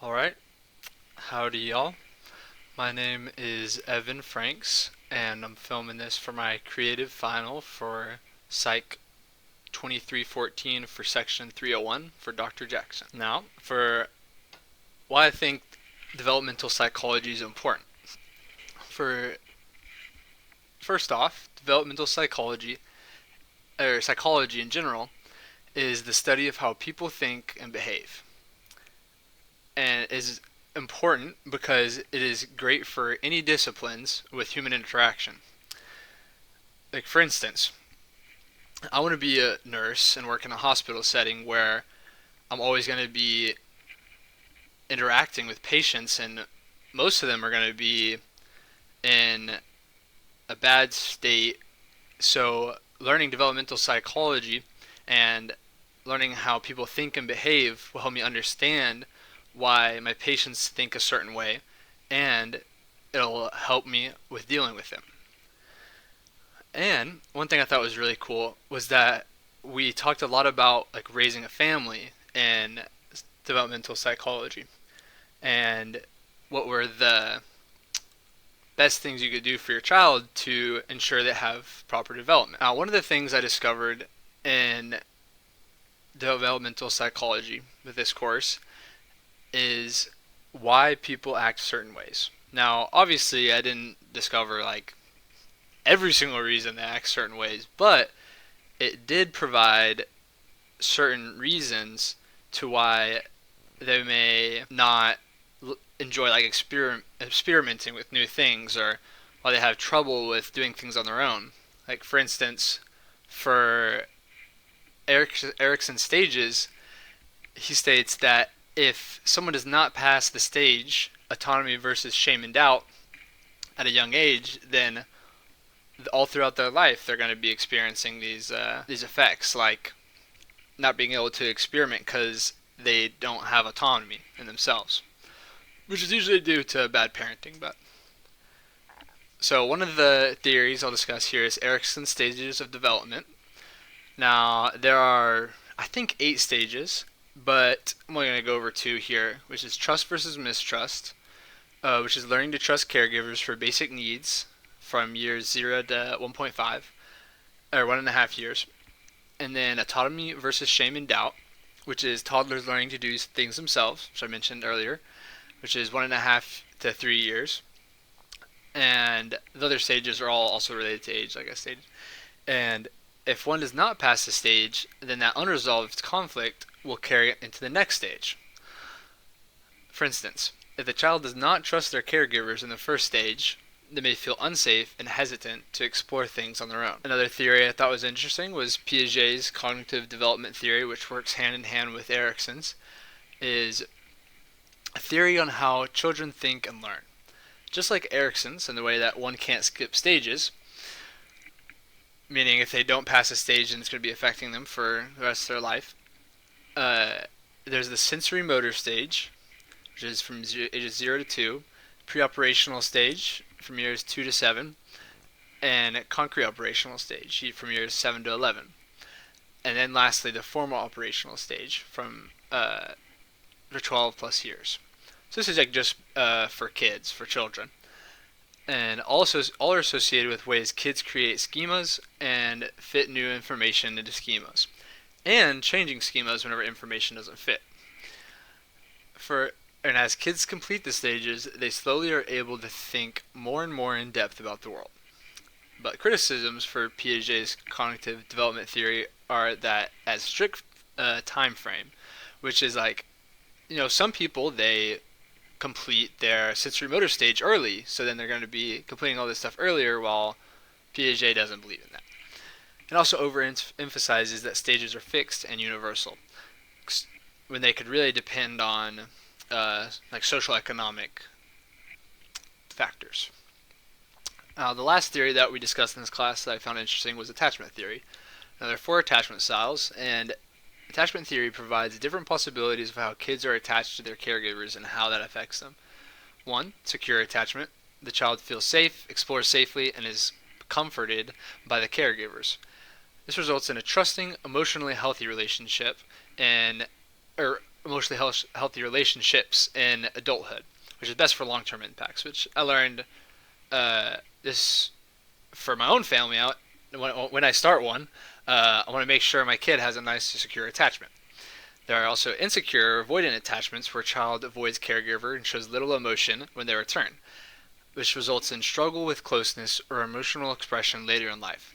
Alright, howdy y'all. My name is Evan Franks, and I'm filming this for my creative final for Psych 2314 for Section 301 for Dr. Jackson. Now, for why I think developmental psychology is important. For First off, developmental psychology, or psychology in general, is the study of how people think and behave. And is important because it is great for any disciplines with human interaction. Like, for instance, I want to be a nurse and work in a hospital setting where I'm always going to be interacting with patients, and most of them are going to be in a bad state. So, learning developmental psychology and learning how people think and behave will help me understand why my patients think a certain way, and it'll help me with dealing with them. And one thing I thought was really cool was that we talked a lot about like raising a family and developmental psychology and what were the best things you could do for your child to ensure they have proper development. Now, one of the things I discovered in developmental psychology with this course is why people act certain ways. Now, obviously, I didn't discover like every single reason they act certain ways, but it did provide certain reasons to why they may not enjoy like experimenting with new things, or why they have trouble with doing things on their own. Like, for instance, for Erikson's stages, he states that if someone does not pass the stage autonomy versus shame and doubt at a young age, then all throughout their life they're going to be experiencing these effects, like not being able to experiment because they don't have autonomy in themselves, which is usually due to bad parenting. But so one of the theories I'll discuss here is Erikson's stages of development. Now there are, I think, 8 stages, but I'm only going to go over 2 here, which is trust versus mistrust, which is learning to trust caregivers for basic needs from years 0 to 1.5, or 1.5 years. And then autonomy versus shame and doubt, which is toddlers learning to do things themselves, which I mentioned earlier, which is 1.5 to 3 years. And the other stages are all also related to age, like I stated. And if one does not pass the stage, then that unresolved conflict will carry it into the next stage. For instance, if the child does not trust their caregivers in the first stage, they may feel unsafe and hesitant to explore things on their own. Another theory I thought was interesting was Piaget's cognitive development theory, which works hand in hand with Erikson's, is a theory on how children think and learn. Just like Erikson's, in the way that one can't skip stages, meaning if they don't pass a stage, then it's going to be affecting them for the rest of their life. There's the sensory motor stage, which is from ages 0 to 2, pre-operational stage from years 2 to 7, and concrete operational stage from years 7 to 11. And then lastly, the formal operational stage from for 12 plus years. So this is like just for kids, for children. And also all are associated with ways kids create schemas and fit new information into schemas, and changing schemas whenever information doesn't fit. And as kids complete the stages, they slowly are able to think more and more in depth about the world. But criticisms for Piaget's cognitive development theory are that as strict time frame, which is like, some people, they complete their sensory motor stage early, so then they're going to be completing all this stuff earlier, while Piaget doesn't believe in that. It also overemphasizes that stages are fixed and universal, when they could really depend on like social economic factors. The last theory that we discussed in this class that I found interesting was attachment theory. Now, there are 4 attachment styles, and attachment theory provides different possibilities of how kids are attached to their caregivers and how that affects them. 1. Secure attachment. The child feels safe, explores safely, and is comforted by the caregivers. This results in a trusting, emotionally healthy relationship, and emotionally healthy relationships in adulthood, which is best for long-term impacts. Which I learned this for my own family out. When I start one, I want to make sure my kid has a nice, secure attachment. There are also insecure, avoidant attachments where a child avoids caregiver and shows little emotion when they return, which results in struggle with closeness or emotional expression later in life.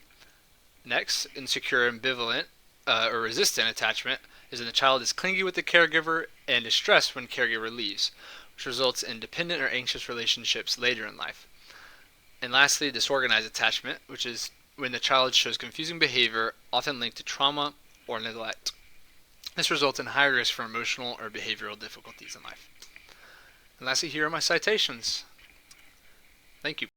Next, insecure, ambivalent, or resistant attachment is when the child is clingy with the caregiver and is stressed when caregiver leaves, which results in dependent or anxious relationships later in life. And lastly, disorganized attachment, which is when the child shows confusing behavior, often linked to trauma or neglect. This results in higher risk for emotional or behavioral difficulties in life. And lastly, here are my citations. Thank you.